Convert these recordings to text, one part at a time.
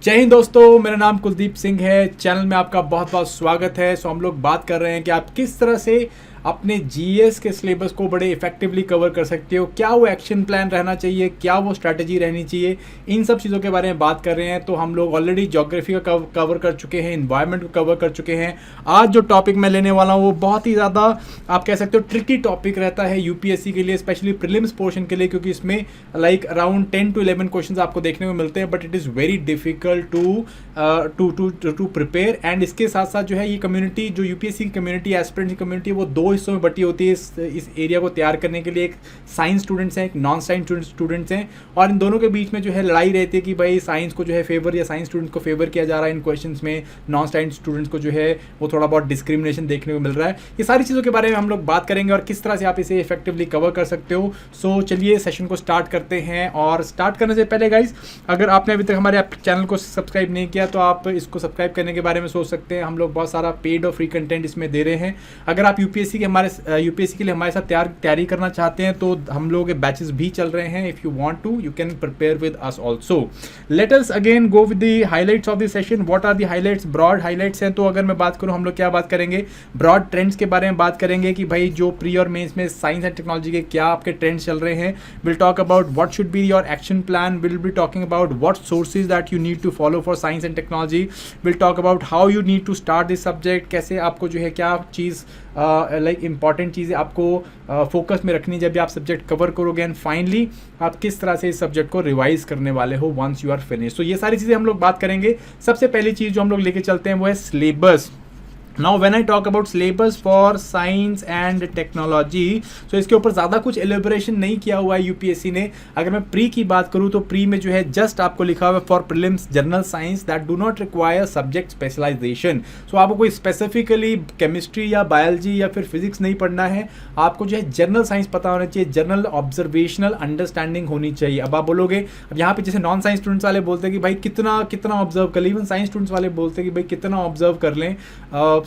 जय हिंद दोस्तों, मेरा नाम कुलदीप सिंह है। चैनल में आपका बहुत बहुत स्वागत है। हम लोग बात कर रहे हैं कि आप किस तरह से अपने जीएस के सिलेबस को बड़े इफेक्टिवली कवर कर सकते हो, क्या वो एक्शन प्लान रहना चाहिए, क्या वो स्ट्रैटेजी रहनी चाहिए, इन सब चीज़ों के बारे में बात कर रहे हैं। तो हम लोग ऑलरेडी ज्योग्राफी का कवर कर चुके हैं, इन्वायरमेंट को कवर कर चुके हैं। आज जो टॉपिक मैं लेने वाला हूँ वो बहुत ही ज़्यादा आप कह सकते हो ट्रिकी टॉपिक रहता है यूपीएससी के लिए, स्पेशली प्रीलिम्स पोर्शन के लिए, क्योंकि इसमें लाइक अराउंड 10 to 11 क्वेश्चन आपको देखने को मिलते हैं, but it is very difficult to prepare. And इसके साथ साथ जो है ये कम्युनिटी, जो यूपीएससी की कम्युनिटी, एस्पिरेंट की कम्युनिटी, वो दो हिस्सों में बटी होती है। इस एरिया को तैयार करने के लिए एक साइंस स्टूडेंट्स हैं, एक नॉन साइंस स्टूडेंट्स हैं, और इन दोनों के बीच में जो है लड़ाई रहती है कि भाई साइंस को जो है फेवर या साइंस स्टूडेंट्स को फेवर किया जा रहा है इन क्वेश्चंस में, नॉन साइंस स्टूडेंट्स को जो है वो थोड़ा बहुत डिस्क्रिमिनेशन देखने को मिल रहा है। ये सारी चीज़ों के बारे में हम लोग बात करेंगे और किस तरह से आप इसे इफेक्टिवली कवर कर सकते हो। सो चलिए सेशन को स्टार्ट करते हैं। और स्टार्ट करने से पहले गाइज, अगर आपने अभी तक हमारे चैनल को सब्सक्राइब नहीं किया तो आप इसको सब्सक्राइब करने के बारे में सोच सकते हैं। हम लोग बहुत सारा पेड और फ्री कंटेंट इसमें दे रहे हैं। अगर आप यूपीएससी के लिए हमारे साथ तैयारी करना चाहते हैं तो हम लोग के बैचेस भी चल रहे हैं। If you want to, you can prepare with us also. Let us again go with the highlights of the session. What are the highlights? Broad highlights हैं। तो अगर मैं बात करूं, हम लोग क्या बात करेंगे? ब्रॉड ट्रेंड्स के बारे में बात करेंगे कि भाई जो प्री और मेंस में साइंस एंड टेक्नोलॉजी के क्या आपके ट्रेंड्स चल रहे हैं। Will talk about what should be your action plan. Will be talking about what sources that you need to follow for science and technology. Will talk about how you need to start this subject, कैसे आपको जो है क्या चीज़ like important चीज़ें आपको focus में रखनी जब भी आप सब्जेक्ट कवर करोगे। एंड फाइनली आप किस तरह से इस सब्जेक्ट को रिवाइज करने वाले हो वंस यू आर फिनिश। तो ये सारी चीज़ें हम लोग बात करेंगे। सबसे पहली चीज़ जो हम लोग लेके चलते हैं वो है syllabus. Now when I talk about syllabus for science and technology, so इसके ऊपर ज़्यादा कुछ एलिब्रेशन नहीं किया हुआ है यूपीएससी ने। अगर मैं प्री की बात करूँ तो प्री में जो है जस्ट आपको लिखा हुआ है for prelims general science that do not require subject specialisation. So आपको कोई स्पेसिफिकली केमिस्ट्री या बायोलॉजी या फिर फिजिक्स नहीं पढ़ना है, आपको जो है जनरल साइंस पता होना चाहिए, जनरल ऑब्जर्वेशनल अंडरस्टैंडिंग होनी चाहिए। अब आप बोलोगे, अब यहाँ पे जैसे नॉन साइंस स्टूडेंट्स वाले बोलते हैं कि भाई कितना ऑब्जर्व कर लें, इवन साइंस स्टूडेंट्स वाले बोलते हैं कि भाई कितना ऑब्जर्व कर लें,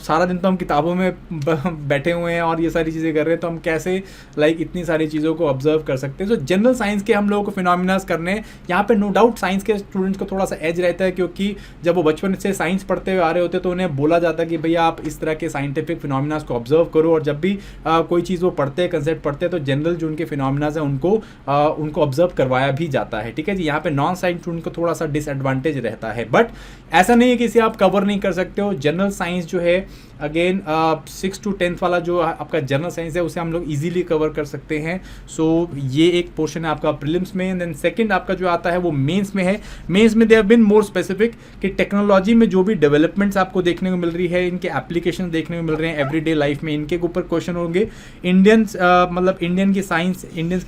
सारा दिन तो हम किताबों में बैठे हुए हैं और ये सारी चीज़ें कर रहे हैं, तो हम कैसे लाइक इतनी सारी चीज़ों को ऑब्जर्व कर सकते हैं। तो जनरल साइंस के हम लोगों को फिनोमिनास करने हैं। यहाँ पे नो डाउट साइंस के स्टूडेंट्स को थोड़ा सा एज रहता है, क्योंकि जब वो बचपन से साइंस पढ़ते हुए आ रहे होते हैं तो उन्हें बोला जाता है कि भैया आप इस तरह के साइंटिफिक फिनोमिनास को ऑब्जर्व करो। और जब भी कोई चीज़ वो पढ़ते हैं, कंसेप्ट पढ़ते हैं, तो जनरल जो उनके फिनोमिनास हैं उनको ऑब्जर्व करवाया भी जाता है। ठीक है जी। यहाँ पे नॉन साइंस स्टूडेंट को थोड़ा सा डिसएडवांटेज रहता है, बट ऐसा नहीं है कि इसे आप कवर नहीं कर सकते हो। जनरल साइंस जो है अगेन 6 to 10th वाला जो आपका जनरल साइंस है उसे हम लोग इजीली कवर कर सकते हैं। सो ये एक पोर्शन है आपका प्रीलिम्स में। देन सेकंड आपका जो आता है वो मेंस में है। मेंस में they have been more specific कि टेक्नोलॉजी में जो भी डेवलपमेंट्स आपको देखने को मिल रही है, इनके एप्लीकेशन देखने को मिल रहे हैं एवरीडे लाइफ में, इनके ऊपर क्वेश्चन होंगे। इंडियंस की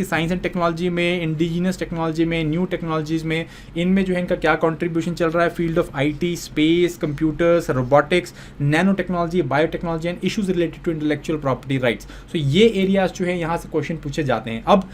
साइंस एंड टेक्नोलॉजी में, इंडिजिनस टेक्नोलॉजी में, न्यू टेक्नोलॉजीज में, इनमें जो है इनका क्या कॉन्ट्रीब्यूशन चल रहा है, field of IT, space, computers, robotics, nano technology, biotechnology and issues related to intellectual property rights. So ये एरियाज जो है यहाँ से क्वेश्चन पूछे जाते हैं। अब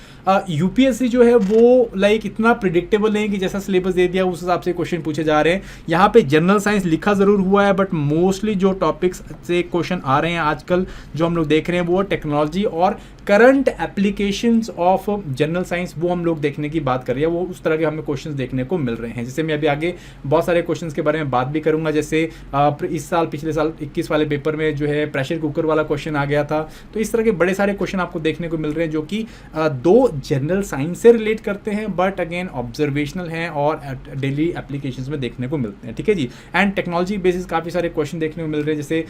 यूपीएससी जो है वो लाइक इतना प्रिडिक्टेबल नहीं कि जैसा सिलेबस दे दिया उस हिसाब से क्वेश्चन पूछे जा रहे हैं। यहाँ पे जनरल साइंस लिखा जरूर हुआ है, बट मोस्टली जो टॉपिक्स से क्वेश्चन आ रहे हैं आजकल जो हम लोग देख रहे हैं वो टेक्नोलॉजी और current applications of general science, वो हम लोग देखने की बात कर रहे हैं। वो उस तरह के हमें क्वेश्चंस देखने को मिल रहे हैं। जैसे मैं अभी आगे बहुत सारे क्वेश्चंस के बारे में बात भी करूंगा। जैसे इस साल, पिछले साल 21 वाले पेपर में जो है प्रेशर कुकर वाला क्वेश्चन आ गया था। तो इस तरह के बड़े सारे क्वेश्चन आपको देखने को मिल रहे हैं जो कि दो जनरल साइंस से रिलेट करते हैं, बट अगेन ऑब्जर्वेशनल हैं और डेली एप्लीकेशंस में देखने को मिलते हैं। ठीक है जी। एंड टेक्नोलॉजी बेसिस काफ़ी सारे क्वेश्चन देखने को मिल रहे हैं। जैसे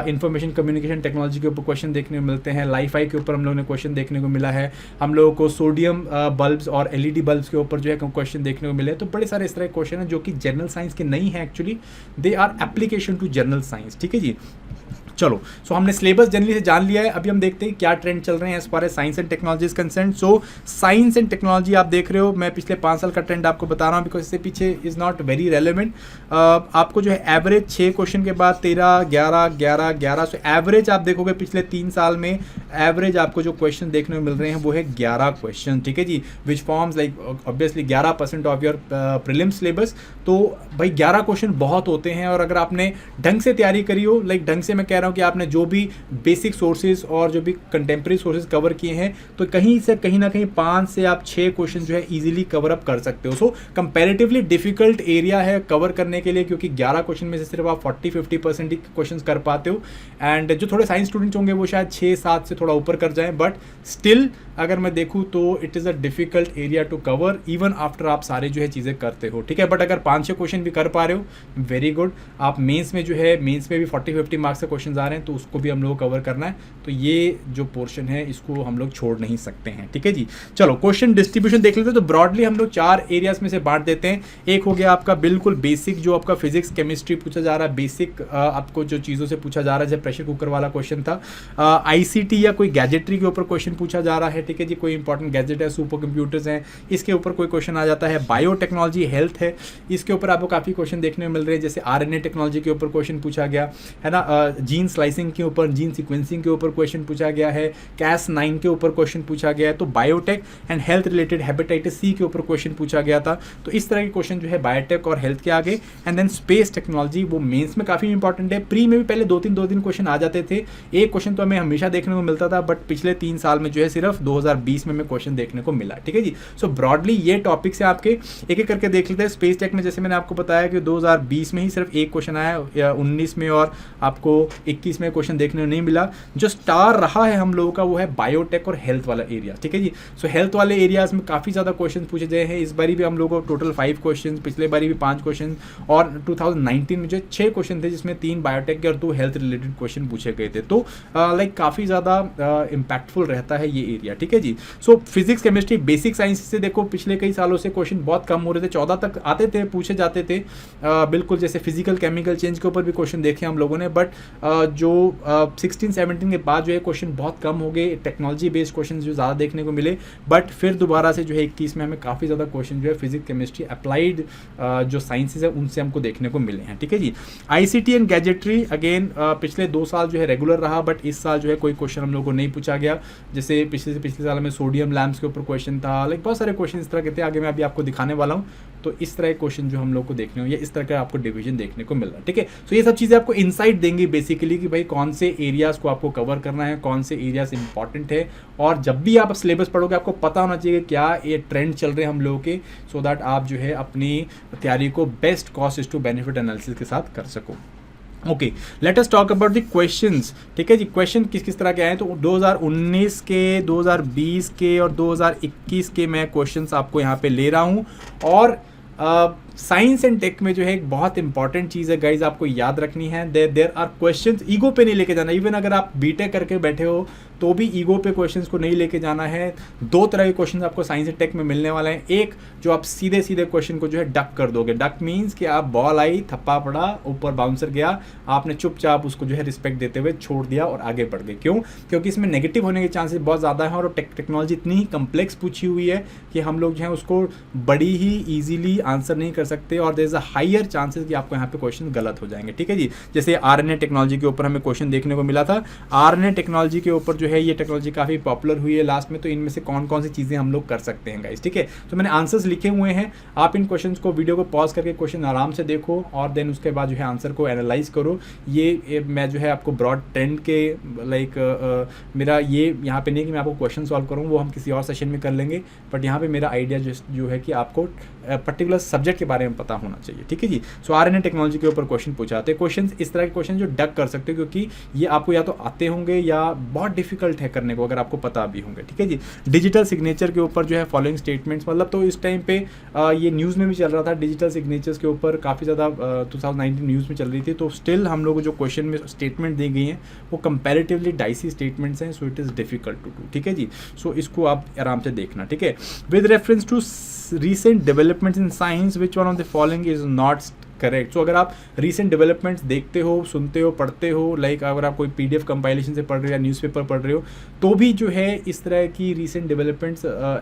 इंफॉर्मेशन कम्युनिकेशन टेक्नोलॉजी के ऊपर क्वेश्चन देखने को मिलते हैं, लाइफाई के ऊपर हम लोगों ने क्वेश्चन देखने को मिला है, हम लोगों को सोडियम बल्ब्स और LED बल्ब्स के ऊपर जो है क्वेश्चन देखने को मिले। तो बड़े सारे इस तरह के क्वेश्चन हैं जो कि जनरल साइंस के नहीं है, actually they are application to general science. ठीक है जी। चलो, सो हमने सिलेबस जनरली से जान लिया है। अभी हम देखते हैं क्या ट्रेंड चल रहे हैं as far as science and technology is concern. So science and technology आप देख रहे हो, मैं पिछले 5 साल का ट्रेंड आपको बता रहा हूँ, बिकॉज इससे पीछे इज नॉट वेरी रेलेवेंट। आपको जो है एवरेज 6 क्वेश्चन के बाद 13, 11, 11, 11, सो एवरेज आप देखोगे पिछले 3 साल में एवरेज आपको जो क्वेश्चन देखने को मिल रहे हैं वो है 11 क्वेश्चन। ठीक है जी। Which forms like obviously 11% of your prelim syllabus. तो भाई 11 क्वेश्चन बहुत होते हैं, और अगर आपने ढंग से तैयारी करी हो, लाइक ढंग से मैं कह रहा रहा हूँ कि आपने जो भी बेसिक सोर्सेज और जो भी कंटेम्प्रेरी सोर्सेज कवर किए हैं तो कहीं से कहीं ना कहीं 5 से आप 6 क्वेश्चन जो है इजीली कवर अप कर सकते हो। सो कंपैरेटिवली डिफिकल्ट एरिया है कवर करने के लिए, क्योंकि 11 क्वेश्चन में से सिर्फ आप 40-50% ही क्वेश्चन कर पाते हो। एंड जो थोड़े साइंस स्टूडेंट्स होंगे वो शायद 6-7 से थोड़ा ऊपर कर जाएं, बट स्टिल अगर मैं देखूँ तो it is a difficult area to cover even after आप सारे जो है चीज़ें करते हो, ठीक है। बट अगर 5-6 क्वेश्चन भी कर पा रहे हो, वेरी गुड। आप मेंस में जो है, मेंस में भी 40-50 मार्क्स के क्वेश्चन आ रहे हैं तो उसको भी हम लोग को कवर करना है। तो ये जो पोर्शन है इसको हम लोग छोड़ नहीं सकते हैं, ठीक है जी। चलो क्वेश्चन डिस्ट्रीब्यूशन देख लेते हैं। तो ब्रॉडली हम लोग 4 एरियाज में से बांट देते हैं। एक हो गया आपका बिल्कुल बेसिक, जो आपका फिजिक्स केमिस्ट्री पूछा जा रहा है, बेसिक आपको जो चीज़ों से पूछा जा रहा है, जैसे प्रेशर कुकर वाला क्वेश्चन था। आईसीटी या कोई गैजेटरी के ऊपर क्वेश्चन पूछा जा रहा है, ठीक है जी। कोई इंपॉर्टेंट गैजेट है, सुपर कंप्यूटर्स हैं, इसके ऊपर कोई क्वेश्चन आ जाता है। बायोटेक्नोलॉजी हेल्थ है, इसके ऊपर आपको काफ़ी क्वेश्चन देखने को मिल रहे हैं। जैसे आरएनए टेक्नोलॉजी के ऊपर क्वेश्चन पूछा गया है ना, जीन स्लाइसिंग के ऊपर, जीन सीक्वेंसिंग के ऊपर क्वेश्चन पूछा गया है, Cas9 के ऊपर क्वेश्चन पूछा गया है। तो biotech and health related hepatitis C के ऊपर क्वेश्चन पूछा गया था। तो इस तरह के क्वेश्चन जो है बायोटेक और हेल्थ के आगे। एंड देन स्पेस टेक्नोलॉजी, वो मेंस में काफ़ी इंपॉर्टेंट है। प्री में भी पहले 2-3 क्वेश्चन आ जाते थे, एक क्वेश्चन तो हमें हमेशा देखने को मिलता था, बट पिछले 3 साल में जो है सिर्फ 2020 में हमें क्वेश्चन देखने को मिला, ठीक है जी। सो ब्रॉडली ये टॉपिक्स है आपके, एक एक करके देख लेते हैं। स्पेस टेक में जैसे मैंने आपको बताया कि 2020 में ही सिर्फ एक क्वेश्चन आया, या 19 में और आपको 21 में क्वेश्चन देखने को नहीं मिला। जो स्टार रहा है हम लोगों का वो है बायोटेक और हेल्थ वाला एरिया, ठीक है जी। सो हेल्थ वाले एरियाज में काफ़ी ज़्यादा क्वेश्चन पूछे गए हैं। इस बारी भी हम लोगों को टोटल 5 क्वेश्चन, पिछले बारी भी 5 क्वेश्चन, और 2019 में जो 6 क्वेश्चन थे जिसमें 3 बायोटेक के और 2 हेल्थ रिलेटेड क्वेश्चन पूछे गए थे। तो लाइक काफ़ी ज़्यादा इम्पैक्टफुल रहता है ये एरिया, ठीक है जी। So physics chemistry basic science से देखो पिछले कई सालों से क्वेश्चन बहुत कम हो रहे थे, 14 तक आते थे, पूछे जाते थे बिल्कुल। जैसे फिजिकल केमिकल चेंज के ऊपर भी क्वेश्चन देखे हम लोगों ने, बट जो 16-17 के बाद जो है क्वेश्चन बहुत कम हो गए, टेक्नोलॉजी बेस्ड क्वेश्चन जो ज़्यादा देखने को मिले। बट फिर दोबारा से जो है 21 में हमें काफ़ी ज़्यादा क्वेश्चन जो है फिजिक्स केमिस्ट्री अप्लाइड जो साइंसेज है उनसे हमको देखने को मिले हैं, ठीक है जी। आईसीटी एंड गैजेटरी अगेन पिछले 2 साल जो है रेगुलर रहा, बट इस साल जो है कोई क्वेश्चन हम लोग को नहीं पूछा गया। जैसे पिछले साल में सोडियम लैम्प्स के ऊपर क्वेश्चन था, लाइक बहुत सारे क्वेश्चन इस तरह के थे, आगे मैं अभी आपको दिखाने वाला हूँ। तो इस तरह के क्वेश्चन जो हम लोग को देखने हो, या इस तरह का आपको डिवीजन देखने को मिल रहा है, ठीक है। सो ये सब चीज़ें आपको इनसाइट देंगी बेसिकली कि भाई कौन से एरियाज़ को आपको कवर करना है, कौन से एरियाज इंपॉर्टेंट है। और जब भी आप सिलेबस पढ़ोगे आपको पता होना चाहिए कि क्या ये ट्रेंड चल रहे हैं हम लोगों के, सो दैट आप जो है अपनी तैयारी को best cost to benefit analysis के साथ कर सको। Okay, let us talk about the questions, ठीक है जी। क्वेश्चन किस किस तरह के आए हैं, तो 2019 के, 2020 के और 2021 के मैं क्वेश्चंस आपको यहाँ पे ले रहा हूँ। और साइंस एंड टेक में जो है एक बहुत इंपॉर्टेंट चीज़ है गाइज, आपको याद रखनी है, देयर आर क्वेश्चंस, ईगो पे नहीं लेके जाना। इवन अगर आप बीटेक करके बैठे हो तो भी ईगो पे क्वेश्चंस को नहीं लेके जाना है। 2 तरह के क्वेश्चंस आपको साइंस एंड टेक में मिलने वाले हैं। एक जो आप सीधे सीधे क्वेश्चन को जो है डक कर दोगे। डक मीन्स कि आप बॉल आई, थप्पा पड़ा, ऊपर बाउंसर गया, आपने चुपचाप उसको जो है रिस्पेक्ट देते हुए छोड़ दिया और आगे बढ़ गए। क्यों? क्योंकि इसमें नेगेटिव होने के चांसेस बहुत ज़्यादा हैं और टेक्नोलॉजी इतनी ही कम्प्लेक्स पूछी हुई है कि हम लोग जो है उसको बड़ी ही ईजिली आंसर नहीं कर सकते, और there is a higher chances कि आपको यहाँ पे क्वेश्चन गलत हो जाएंगे, ठीक है जी। जैसे आरएनए टेक्नोलॉजी के ऊपर हमें क्वेश्चन देखने को मिला था। आरएनए टेक्नोलॉजी के ऊपर जो है ये टेक्नोलॉजी काफ़ी पॉपुलर हुई है लास्ट में, तो इनमें से कौन कौन सी चीज़ें हम लोग कर सकते हैं गाइस, ठीक है। तो मैंने आंसर्स लिखे हुए हैं, आप इन क्वेश्चंस को, वीडियो को पॉज करके क्वेश्चन आराम से देखो और देन उसके बाद जो है आंसर को एनालाइज करो। ये मैं जो है आपको ब्रॉड ट्रेंड के लाइक मेरा ये यहाँ पे नहीं कि मैं आपको क्वेश्चन सॉल्व करूँ, वो हम किसी और सेशन में कर लेंगे, बट यहाँ पे मेरा आइडिया जो है कि आपको पर्टिकुलर सब्जेक्ट के बारे में पता होना चाहिए, ठीक है जी। सो आरएनए टेक्नोलॉजी के ऊपर क्वेश्चन पूछाते हैं। क्वेश्चन इस तरह के क्वेश्चन जो डक कर सकते हो, क्योंकि ये आपको या तो आते होंगे या बहुत डिफिकल्ट है करने को, अगर आपको पता भी होंगे, ठीक है जी। डिजिटल सिग्नेचर के ऊपर जो है फॉलोइंग स्टेटमेंट्स, मतलब तो इस टाइम पे ये न्यूज़ में भी चल रहा था, डिजिटल सिग्नेचर्स के ऊपर काफ़ी ज़्यादा 2019 न्यूज़ में चल रही थी। तो स्टिल हम लोग जो क्वेश्चन में स्टेटमेंट दी गई हैं वो कंपैरेटिवली डाइसी स्टेटमेंट्स हैं, so it is difficult to do, ठीक है जी। सो इसको आप आराम से देखना, ठीक है। With reference to recent developments in science, which one of the following is not correct. So अगर आप रीसेंट डेवलपमेंट्स देखते हो, सुनते हो, पढ़ते हो, लाइक अगर आप कोई पीडीएफ कंपाइलेशन से पढ़ रहे हो या न्यूज़पेपर पढ़ रहे हो, तो भी जो है इस तरह की रीसेंट डेवलपमेंट्स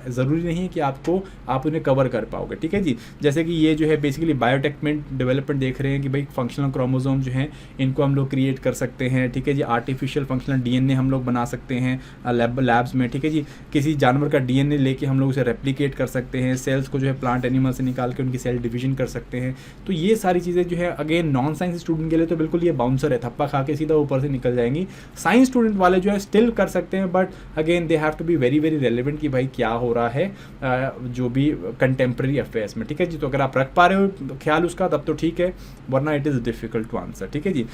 ज़रूरी नहीं है कि आप उन्हें कवर कर पाओगे, ठीक है जी। जैसे कि ये जो है बेसिकली बायोटेक्मेंट डेवलपमेंट देख रहे हैं कि भाई फंक्शनल क्रोमोसोम जो हैं इनको हम लोग क्रिएट कर सकते हैं, ठीक है जी। आर्टिफिशियल फंक्शनल डीएनए हम लोग बना सकते हैं लैब्स में, ठीक है जी। किसी जानवर का डीएनए लेके हम लोग उसे रेप्लिकेट कर सकते हैं, सेल्स को जो है प्लांट एनिमल से निकाल के उनकी सेल डिवीजन कर सकते हैं। तो ये सारी चीज़ें जो है अगेन नॉन साइंस स्टूडेंट के लिए तो बिल्कुल ये बाउंसर है, थप्पा खा के सीधा ऊपर से निकल जाएंगी। साइंस स्टूडेंट वाले जो है स्टिल कर सकते हैं, but again they have to be very very relevant कि भाई क्या हो रहा है जो भी कंटेम्प्रेरी अफेयर्स में, ठीक है जी। तो अगर आप रख पा रहे हो ख्याल उसका तब तो ठीक है, वरना it is difficult to answer, ठीक है जी।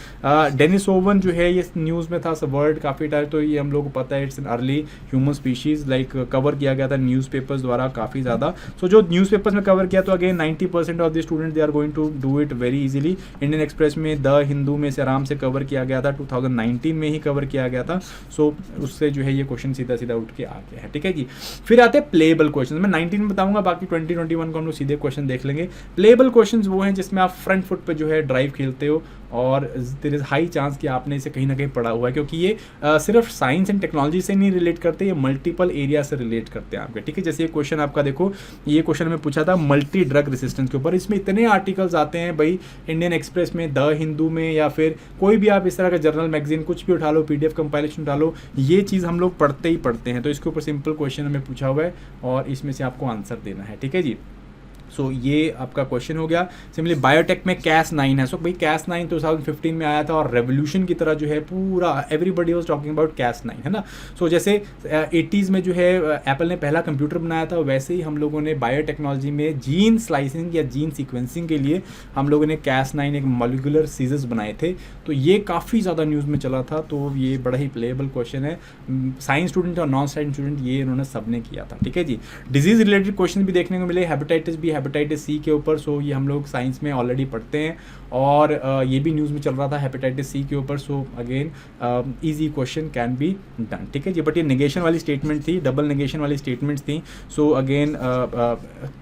डेनिस ओवन जो है ये न्यूज़ में था, वर्ड काफ़ी टाइम, तो ये हम लोग को पता है it's an early human species, like cover किया गया था न्यूज़पेपर्स द्वारा काफ़ी ज़्यादा। सो जो न्यूज़पेपर्स में कवर किया तो again 90% of the student they are going to do it very easily. Indian Express में द हिंदू में से आराम से कवर किया गया था, 2019 में ही कवर किया गया था। सो उससे जो है ये क्वेश्चन सीधा सीधा उठ के आ गया है, ठीक है जी। फिर आते हैं प्लेबल क्वेश्चन, मैं 19 में बताऊंगा, बाकी 2021 को हम लोग सीधे क्वेश्चन देख लेंगे। प्लेबल क्वेश्चन वो हैं जिसमें आप फ्रंट फुट पे जो है ड्राइव खेलते हो, और देयर इज़ हाई चांस कि आपने इसे कहीं ना कहीं पढ़ा हुआ है, क्योंकि ये सिर्फ साइंस एंड टेक्नोलॉजी से नहीं रिलेट करते, ये मल्टीपल एरिया से रिलेट करते हैं आपके, ठीक है। जैसे ये क्वेश्चन आपका देखो, ये क्वेश्चन में पूछा था मल्टी ड्रग रेसिस्टेंस के ऊपर, इसमें इतने आर्टिकल्स आते हैं भाई, इंडियन एक्सप्रेस में, द हिंदू में, या फिर कोई भी आप इस तरह का जर्नल मैगजीन कुछ भी उठा लो, PDF कंपाइलेशन उठा लो, ये चीज़ हम लोग पढ़ते ही पढ़ते हैं। तो इसके ऊपर सिंपल क्वेश्चन हमें पूछा हुआ है और इसमें से आपको आंसर देना है, ठीक है जी। सो ये आपका क्वेश्चन हो गया। सिमिलरली बायोटेक में Cas9 है। सो भाई Cas9 2015 में आया था और रेवोल्यूशन की तरह जो है पूरा everybody was talking about Cas9, है ना। सो जैसे 80s में जो है एप्पल ने पहला कंप्यूटर बनाया था, वैसे ही हम लोगों ने बायोटेक्नोलॉजी में जीन स्लाइसिंग या जीन सीक्वेंसिंग के लिए हम लोगों ने Cas9 एक मॉलिक्यूलर सीजर्स बनाए थे। तो ये काफ़ी ज़्यादा न्यूज़ में चला था, तो ये बड़ा ही प्लेएबल क्वेश्चन है। साइंस स्टूडेंट और नॉन साइंस स्टूडेंट ये इन्होंने सबने किया था, ठीक है जी। डिजीज़ रिलेटेड क्वेश्चन भी देखने को मिले, हेपेटाइटिस बी, हेपेटाइटिस सी के ऊपर। सो ये हम लोग साइंस में ऑलरेडी पढ़ते हैं और ये भी न्यूज़ में चल रहा था हेपेटाइटिस सी के ऊपर। So again easy question can be done, ठीक है जी। बट ये नेगेशन वाली स्टेटमेंट थी, डबल नेगेशन वाली स्टेटमेंट्स थी। सो अगेन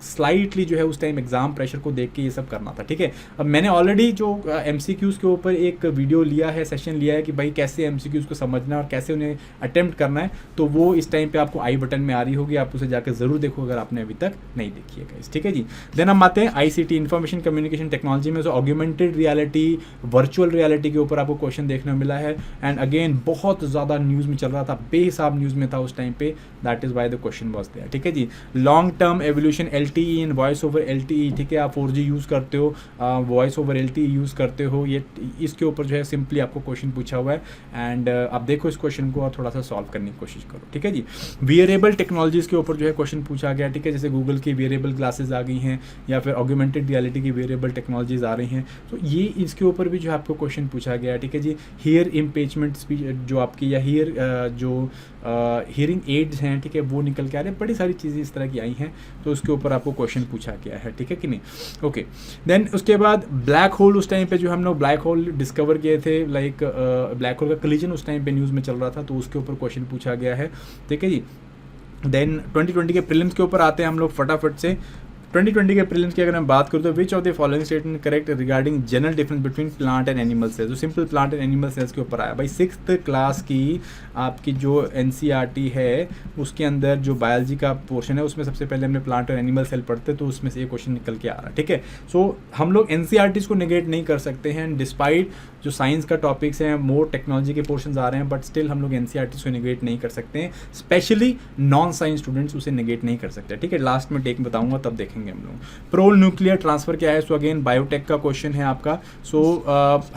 स्लाइटली जो है उस टाइम एग्जाम प्रेशर को देख के ये सब करना था, ठीक है। अब मैंने ऑलरेडी जो MCQs के ऊपर एक वीडियो लिया है, सेशन लिया है कि भाई कैसे MCQs को समझना है और कैसे उन्हें अटेम्प्ट करना है, तो वो इस टाइम पे आपको आई बटन में आ रही होगी, आप उसे जाकर ज़रूर देखो अगर आपने अभी तक नहीं देखी है, ठीक है जी। देन हम आते हैं ICT, इंफॉर्मेशन कम्युनिकेशन टेक्नोलॉजी में। सो ऑग्यूमेंटेड रियलिटी, वर्चुअल रियलिटी के ऊपर आपको क्वेश्चन देखने को मिला है, एंड अगेन बहुत ज़्यादा न्यूज़ में चल रहा था, बेहिसाब न्यूज़ में था उस टाइम पे, that is why the question was there, ठीक है जी। Long term evolution, LTE in voice over LTE, ठीक है। आप 4G यूज़ करते हो, वॉइस ओवर LTE यूज़ करते हो, ये इसके ऊपर जो है सिंपली आपको क्वेश्चन पूछा हुआ है, एंड आप देखो इस क्वेश्चन को और थोड़ा सा सॉल्व करने की कोशिश करो, ठीक है जी। वियरेबल टेक्नोलॉजीज़ के ऊपर जो है क्वेश्चन पूछा गया, ठीक है। जैसे गूगल की वियरेबल ग्लासेस आ गई हैं, या फिर ऑग्यूमेंटेड रियलिटी की वेरिएबल टेक्नोलॉजीज आ रही हैं, तो ये इसके ऊपर भी जो है आपको क्वेश्चन पूछा गया है, ठीक है जी। हियर इम्पेचमेंट जो आपकी, या हियर जो हियरिंग एड्स हैं, ठीक है, वो निकल के आ रहे हैं, बड़ी सारी चीज़ें इस तरह की आई हैं, तो उसके ऊपर आपको क्वेश्चन पूछा गया है, ठीक है कि नहीं। ओके, देन उसके बाद ब्लैक होल, उस टाइम पे जो हम लोग ब्लैक होल डिस्कवर किए थे, लाइक ब्लैक होल का कलिजन उस टाइम पे न्यूज़ में चल रहा था, तो उसके ऊपर क्वेश्चन पूछा गया है, ठीक है जी। देन 2020 के प्रीलिम्स के ऊपर आते हैं हम लोग फटाफट से। 2020 के प्रीलिम्स की अगर मैं बात करूँ तो which of the following statement correct regarding general difference between plant and animal cells. जो simple plant and animal cells के ऊपर आया भाई, 6th क्लास की आपकी जो NCERT है उसके अंदर जो बायोलॉजी का पोर्शन है उसमें सबसे पहले हमने प्लांट और एनिमल सेल पढ़ते, तो उसमें से ये क्वेश्चन निकल के आ रहा है, ठीक है। सो हम लोग NCERTs को निगेट नहीं कर सकते हैं, डिस्पाइट जो साइंस का टॉपिक्स हैं, मोर टेक्नोलॉजी के पोर्शंस आ रहे हैं, बट स्टिल हम लोग NCERTs को निगेट नहीं कर सकते हैं, स्पेशली नॉन साइंस स्टूडेंट्स उसे निगेट नहीं कर सकते, ठीक है। लास्ट में टेक बताऊंगा तब देखेंगे हम लोग। प्रो न्यूक्लियर ट्रांसफर क्या है, सो अगेन बायोटेक का क्वेश्चन है आपका। सो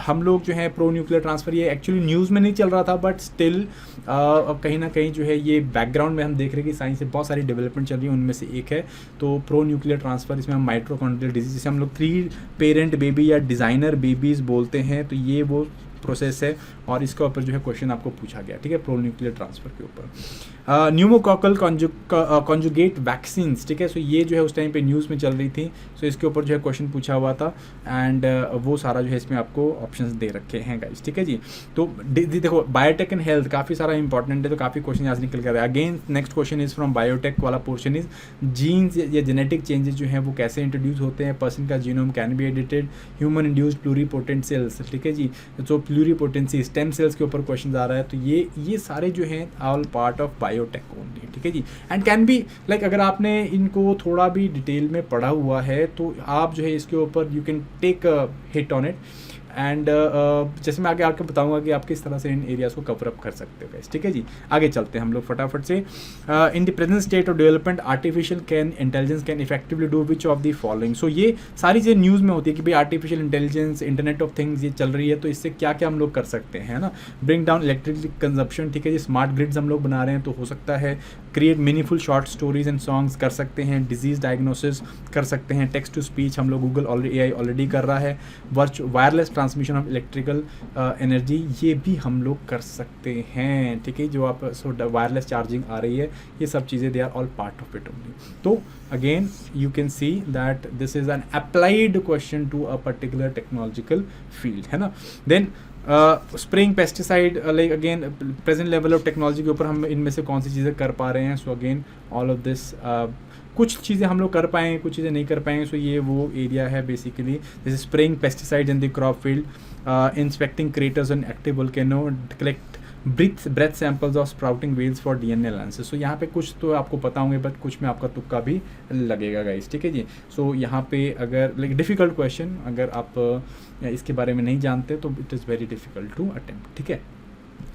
हम लोग जो है प्रो न्यूक्लियर ट्रांसफर, ये एक्चुअली न्यूज़ में नहीं चल रहा था, बट स्टिल कहीं ना कहीं जो है ये बैकग्राउंड में हम देख रहे हैं कि साइंस से बहुत सारी डेवलपमेंट चल रही है, उनमें से एक है तो प्रो न्यूक्लियर ट्रांसफर। इसमें हम माइटोकॉन्ड्रियल डिजीज, जिसे हम लोग 3 पेरेंट बेबी या डिज़ाइनर बेबीज़ बोलते हैं, तो ये वो प्रोसेस है और इसके ऊपर जो है क्वेश्चन आपको पूछा गया, ठीक है, प्रो न्यूक्लियर ट्रांसफर के ऊपर। न्यूमोकॉकल कॉन्जुगेट वैक्सीन्स, ठीक है। सो ये जो है उस टाइम पे न्यूज़ में चल रही थी, सो इसके ऊपर जो है क्वेश्चन पूछा हुआ था, एंड वो सारा जो है इसमें आपको ऑप्शंस दे रखे हैं गाइस, ठीक है जी। तो देखो बायोटेक एंड हेल्थ काफ़ी सारा इंपॉर्टेंट है, तो काफ़ी क्वेश्चन यहाँ से निकल कर रहा है। Again next question is from biotech वाला पोर्शन इज जीन्स या जेनेटिक चेंजेस जो है वो कैसे इंट्रोड्यूस होते हैं, पर्सन का genome can be edited, human induced pluripotent cells, ठीक है जी। तो प्लूरीपोटेंसी स्टेम सेल्स के ऊपर क्वेश्चन आ रहा है, तो ये सारे जो हैं all part of biotech only, ठीक है जी। एंड कैन बी लाइक अगर आपने इनको थोड़ा भी डिटेल में पढ़ा हुआ है तो आप जो है इसके ऊपर you can take a hit on it, and जैसे मैं आगे आपको बताऊंगा कि आप किस तरह से इन एरियाज़ को कवर अप कर सकते हो गाइस, ठीक है जी। आगे चलते हैं हम लोग फटाफट से। In the present state of development artificial intelligence can effectively do which of the following. So ये सारी चीज़ें न्यूज़ में होती है कि भाई artificial intelligence, internet of things ये चल रही है, तो इससे क्या क्या हम लोग कर सकते हैं, है ना। ब्रिंग डाउन इलेक्ट्रिक कंजप्शन, ठीक है जी। स्मार्ट ग्रिड्स हम लोग बना रहे हैं, तो हो सकता है create meaningful short stories and songs कर सकते हैं, डिजीज डायग्नोसिस कर सकते हैं, टेक्स्ट टू स्पीच हम लोग गूगल AI ऑलरेडी कर रहा है, wireless transmission of electrical energy ये भी हम लोग कर सकते हैं, ठीक है। जो आप वायरलेस चार्जिंग आ रही है, ये सब चीज़ें they are all part of it only. तो again you can see that this is an applied question to a particular technological field, है ना। Then spraying pesticide, like again present level of technology के ऊपर हम इनमें से कौन सी चीज़ें कर पा रहे हैं। सो अगेन ऑल ऑफ दिस, कुछ चीज़ें हम लोग कर पाएंगे, कुछ चीज़ें नहीं कर पाएंगे। सो ये वो एरिया है बेसिकली, जैसे spraying pesticide in the crop field, inspecting craters and active volcano, collect breath samples of sprouting wells for DNA analysis. So यहाँ पे कुछ तो आपको पता होंगे, बट कुछ में आपका तुक्का भी लगेगा गाइस, ठीक है जी। सो यहाँ पे अगर लाइक डिफ़िकल्ट क्वेश्चन, अगर आप इसके बारे में नहीं जानते तो it is very difficult to attempt, ठीक है।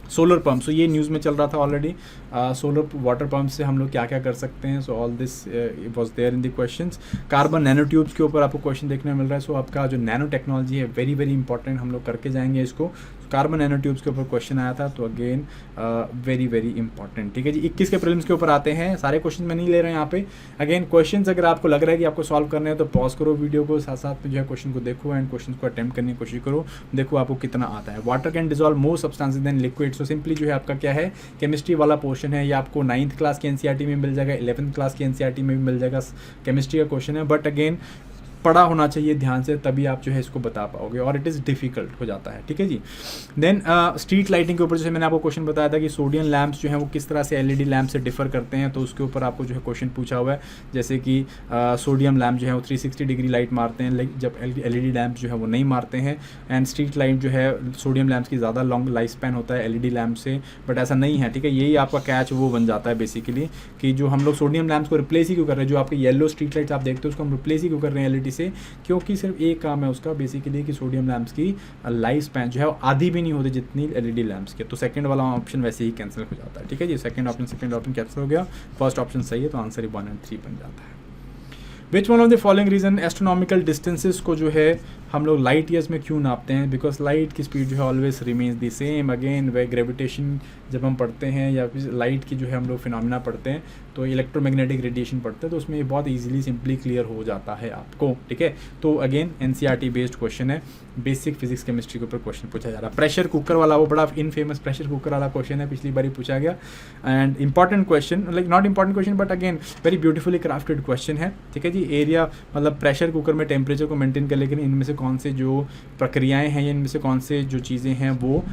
सोलर पंप, सो ये न्यूज़ में चल रहा था ऑलरेडी। सोलर वाटर पंप से हम लोग क्या क्या कर सकते हैं। So all this was there in the questions. Carbon nano tubes के ऊपर आपको क्वेश्चन देखने को मिल रहा है। सो आपका जो नैनो टेक्नोलॉजी है वेरी वेरी इंपॉर्टेंट, हम लोग करके जाएंगे इसको। कार्बन नैनो ट्यूब्स के ऊपर क्वेश्चन आया था, तो अगेन वेरी वेरी इंपॉर्टेंट, ठीक है जी। 21 के प्रीलिम्स के ऊपर आते हैं, सारे क्वेश्चन मैं नहीं ले रहा हूँ यहाँ पे। अगेन क्वेश्चंस अगर आपको लग रहा है कि आपको सॉल्व करने हैं तो पॉज करो वीडियो को, साथ साथ में जो है क्वेश्चन को देखो एंड क्वेश्चन को अटेम्प्ट करने की कोशिश करो, देखो आपको कितना आता है। Water can dissolve more substances than liquid. So simply जो है आपका क्या है, केमिस्ट्री वाला पोर्शन है, ये आपको 9th क्लास की NCERT में मिल जाएगा, 11th क्लास की NCERT में भी मिल जाएगा, केमिस्ट्री का क्वेश्चन है। बट अगेन पढ़ा होना चाहिए ध्यान से, तभी आप जो है इसको बता पाओगे, और इट इज़ डिफिकल्ट हो जाता है, ठीक है जी। देन स्ट्रीट लाइटिंग के ऊपर जैसे मैंने आपको क्वेश्चन बताया था कि सोडियम लैंप्स जो हैं वो किस तरह से LED लैंप से डिफर करते हैं, तो उसके ऊपर आपको जो है क्वेश्चन पूछा हुआ है। जैसे कि सोडियम लैंप जो है वो 360 डिग्री लाइट मारते हैं, जब LED लैंप जो है वो नहीं मारते हैं। एंड स्ट्रीट लाइट जो है सोडियम लैंप्स की ज़्यादा लॉन्ग लाइफ स्पैन होता है LED लैंप से, बट ऐसा नहीं है, ठीक है। यही आपका कैच वो बन जाता है बेसिकली, कि जो हम लोग सोडियम लैंप्स को रिप्लेस ही क्यों कर रहे हैं, जो आपके येलो स्ट्रीट लाइट्स आप देखते हो उसको हम रिप्लेस ही क्यों कर रहे हैं LED से, क्योंकि सिर्फ एक काम है उसका बेसिकली कि सोडियम लैंप्स की लाइफ स्पैन जो है वो आधी भी नहीं होती जितनी LED लैंप्स के। तो सेकंड वाला ऑप्शन वैसे ही कैंसिल हो जाता है, ठीक है जी। सेकंड ऑप्शन कैंसिल हो गया, फर्स्ट ऑप्शन सही है, तो आंसर ही 1 और 3 बन जाता है। Which one of the following reason astronomical distances को जो है हम लोग लाइट ईयर्स में क्यों नापते हैं, बिकॉज लाइट की स्पीड जो है always remains the same. Again way gravitation जब हम पढ़ते हैं या फिर लाइट की जो है हम लोग फिनोमिना पढ़ते हैं, तो इलेक्ट्रोमैग्नेटिक रेडिएशन पढ़ते हैं, तो उसमें ये बहुत ईजिली सिंपली क्लियर हो जाता है आपको, ठीक है। तो अगेन NCERT बेस्ड क्वेश्चन है, बेसिक फिजिक्स केमिस्ट्री के ऊपर क्वेश्चन पूछा जा रहा है। प्रेशर कुकर वाला वो बड़ा इनफेमस प्रेशर कुकर वाला क्वेश्चन है, पिछली बार ही पूछा गया, and important question, like not important question but again very beautifully crafted question है, ठीक है जी। एरिया मतलब प्रेशर कुकर में टेम्परेचर को मेंटेन कर, लेकिन इनमें से कौन से जो प्रक्रियाएं हैं या इनमें से कौन से जो चीज़ें हैं वो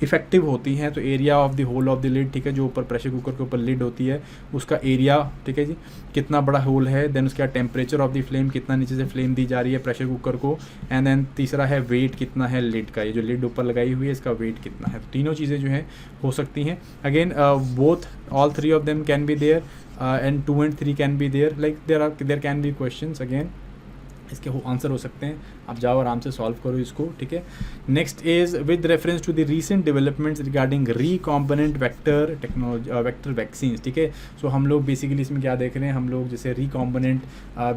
इफेक्टिव होती हैं। तो area of the hole of the lid, ठीक है, जो ऊपर प्रेशर कुकर के ऊपर लिड होती है उसका एरिया, ठीक है जी, कितना बड़ा होल है। देन उसके बाद टेम्परेचर ऑफ द फ्लेम, कितना नीचे से फ्लेम दी जा रही है प्रेशर कुकर को। एंड देन तीसरा है वेट कितना है लिड का, ये जो लिड ऊपर लगाई हुई है इसका वेट कितना है। तो तीनों चीज़ें जो हैं हो सकती हैं। Again both all 3 of them can be there and 2 and 3 can be there, like there can be questions. Again इसके आंसर हो सकते हैं, आप जाओ आराम से सॉल्व करो इसको, ठीक है। Next is with reference to the recent developments regarding recombinant vector technology, vector vaccine, ठीक है। सो हम लोग बेसिकली इसमें क्या देख रहे हैं, हम लोग जैसे रिकॉम्बिनेंट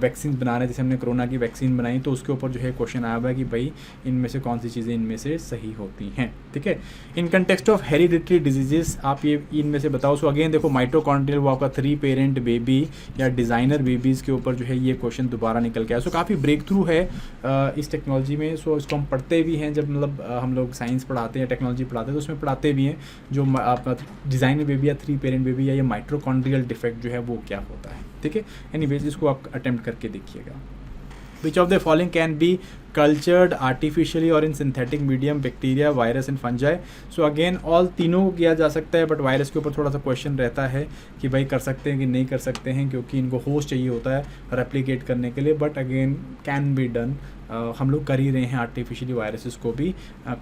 वैक्सीन बना रहे हैं, जैसे हमने कोरोना की वैक्सीन बनाई, तो उसके ऊपर जो है क्वेश्चन आया हुआ है कि भाई इनमें से कौन सी चीज़ें इनमें से सही होती हैं, ठीक है। In context of hereditary diseases आप ये इनमें से बताओ। सो अगेन देखो माइटोकॉन्ड्रियल वो आपका 3 पेरेंट बेबी या डिज़ाइनर बेबीज़ के ऊपर जो है ये क्वेश्चन दोबारा निकल के आया। सो काफ़ी ब्रेक थ्रू है इस टेक्नोलॉजी में। सो इसको हम पढ़ते भी हैं जब मतलब हम लोग साइंस पढ़ाते हैं, टेक्नोलॉजी पढ़ाते हैं, तो उसमें पढ़ाते भी हैं जो आपका डिज़ाइनर बेबी या 3 पेरेंट बेबी या ये माइटोकॉन्ड्रियल डिफेक्ट जो है वो क्या होता है, ठीक है। एनीवेज इसको आप अटेम्प्ट करके देखिएगा। Which of the following can be cultured artificially और in synthetic medium, bacteria, virus and fungi. So again all तीनों को किया जा सकता है, बट वायरस के ऊपर थोड़ा सा क्वेश्चन रहता है कि भाई कर सकते हैं कि नहीं कर सकते हैं, क्योंकि इनको होस्ट चाहिए होता है रेप्लिकेट करने के लिए, but again can be done. हम लोग कर ही रहे हैं, आर्टिफिशियली वायरसेस को भी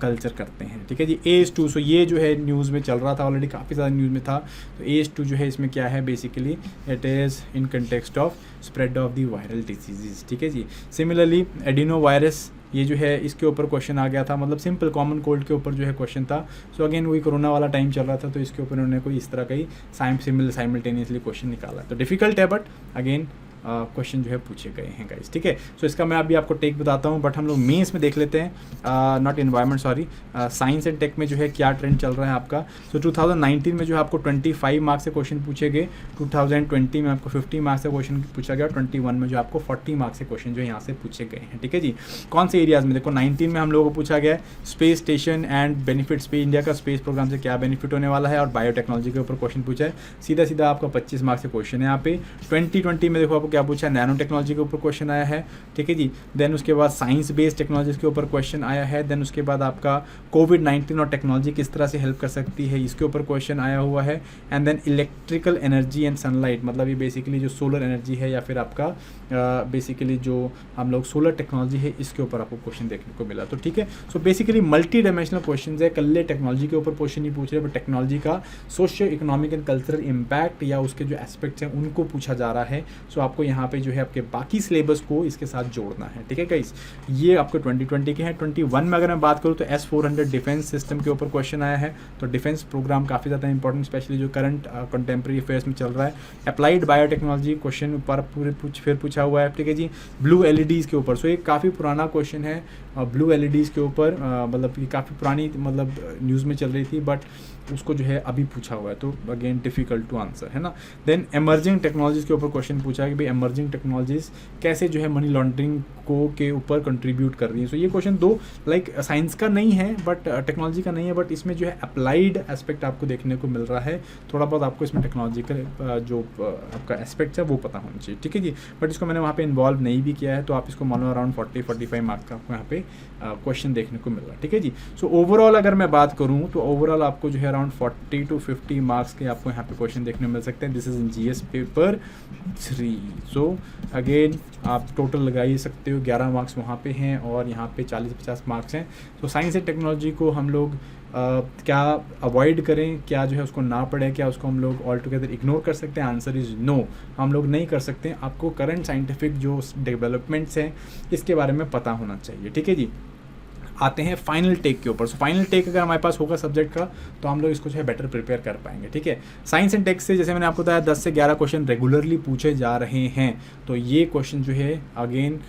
कल्चर करते हैं, ठीक है जी। AS2, सो ये जो है न्यूज़ में चल रहा था ऑलरेडी, काफ़ी ज़्यादा न्यूज़ में था। तो AS2 जो है इसमें क्या है basically, it is in context of spread of the viral disease, ठीक है जी। सिमिलरली एडिनो वायरस ये जो है इसके ऊपर क्वेश्चन आ गया था, मतलब सिंपल कॉमन कोल्ड के ऊपर जो है क्वेश्चन था। सो अगेन वही कोरोना वाला टाइम चल रहा था, तो इसके ऊपर उन्होंने कोई इस तरह का ही साइमल्टेनियसली क्वेश्चन निकाला। तो डिफिकल्ट है, बट अगेन क्वेश्चन जो है पूछे गए हैं गाइस, ठीक है। सो इसका मैं अभी आपको टेक बताता हूँ, बट हम लोग मेंस में देख लेते हैं, not environment sorry, science and tech में जो है क्या ट्रेंड चल रहा है आपका। सो 2019 में जो है आपको 25 मार्क्स से क्वेश्चन पूछे गए, 2020 में आपको 50 मार्क्स से क्वेश्चन पूछा गया, 21 में जो आपको 40 मार्क्स से क्वेश्चन जो है यहाँ से पूछे गए हैं, ठीक है जी। कौन से एरियाज़ में, देखो 19 में हम लोगों को पूछा गया है स्पेस स्टेशन एंड बेनिफिट्स पे, इंडिया का स्पेस प्रोग्राम से क्या बेनिफिट होने वाला है, और बायोटेक्नोलॉजी के ऊपर क्वेश्चन पूछा है, सीधा सीधा आपका 25 मार्क्स से क्वेश्चन है यहाँ पे। 2020 में देखो आपको क्या पूछा है, नैनो टेक्नोलॉजी के ऊपर क्वेश्चन आया है, ठीक है जी। देन उसके बाद साइंस बेस्ड टेक्नोलॉजीज के ऊपर क्वेश्चन आया है। देन उसके बाद आपका कोविड-19 और टेक्नोलॉजी किस तरह से हेल्प कर सकती है, इसके ऊपर क्वेश्चन आया हुआ है। And then electrical energy and sunlight, मतलब ये बेसिकली जो सोलर एनर्जी है या फिर आपका बेसिकली जो हम लोग सोलर टेक्नोलॉजी है, इसके ऊपर आपको क्वेश्चन देखने को मिला। तो ठीक है, so basically multi dimensional question है, कल्ले टेक्नोलॉजी के ऊपर क्वेश्चन नहीं पूछ रहे, बट टेक्नोलॉजी का socio economic and cultural impact या उसके जो एस्पेक्ट्स हैं उनको पूछा जा रहा है। सो आपको यहाँ पे जो है आपके बाकी सिलेबस को इसके साथ जोड़ना है, ठीक है गाइस। ये आपको 2020 के हैं। 21 में अगर मैं बात करूँ तो S-400 डिफेंस सिस्टम के ऊपर क्वेश्चन आया है। तो डिफेंस प्रोग्राम काफ़ी ज़्यादा इंपॉर्टेंट, स्पेशली जो करंट कंटेम्प्रेरी अफेयर्स में चल रहा है। अप्लाइड बायोटेक्नोलॉजी क्वेश्चन पर फिर पूछा हुआ है, ठीक है जी। ब्लू एलईडीज़ के ऊपर, सो ये काफ़ी पुराना क्वेश्चन है ब्लू एलईडीज़ के ऊपर, मतलब ये काफ़ी पुरानी मतलब न्यूज़ में चल रही थी, बट उसको जो है अभी पूछा हुआ है, तो अगेन डिफिकल्ट टू आंसर है ना। देन एमर्जिंग टेक्नोलॉजीज़ के ऊपर क्वेश्चन पूछा है कि भाई एमर्जिंग टेक्नोलॉजीज़ कैसे जो है मनी लॉन्ड्रिंग को के ऊपर कंट्रीब्यूट कर रही है। सो ये क्वेश्चन दो लाइक साइंस का नहीं है, बट टेक्नोलॉजी का नहीं है, बट इसमें जो है अप्लाइड एस्पेक्ट आपको देखने को मिल रहा है। थोड़ा बहुत आपको इसमें टेक्नोलॉजिकल जो आपका एस्पेक्ट है वो पता होना चाहिए, ठीक है जी। बट इसको मैंने वहाँ पे इन्वॉल्व नहीं भी किया है, तो आप इसको मानो अराउंड 40-45 मार्क्स का आपको यहाँ पे क्वेश्चन देखने को मिल रहा है, ठीक है जी। सो ओवरऑल अगर मैं बात करूँ तो ओवरऑल आपको जो है अराउंड 40 to 50 मार्क्स के आपको यहाँ पे क्वेश्चन देखने को मिल सकते हैं। This is in GS paper 3। So again आप टोटल लगा ही सकते हो, 11 मार्क्स वहाँ पे हैं और यहाँ पे 40-50 मार्क्स हैं। तो साइंस एंड टेक्नोलॉजी को हम लोग क्या अवॉइड करें, क्या जो है उसको ना पढ़े, क्या उसको हम लोग ऑल टुगेदर इग्नोर कर सकते हैं? आंसर इज़ नो, हम लोग नहीं कर सकते। आपको करंट साइंटिफिक जो डेवलपमेंट्स हैं इसके बारे में पता होना चाहिए, ठीक है जी। आते हैं फाइनल टेक के ऊपर। सो फाइनल टेक अगर हमारे पास होगा सब्जेक्ट का तो हम लोग इसको जो है बेटर प्रिपेयर कर पाएंगे, ठीक है। साइंस एंड टेक से जैसे मैंने आपको बताया 10 से 11 क्वेश्चन रेगुलरली पूछे जा रहे हैं, तो ये क्वेश्चन जो है अगेन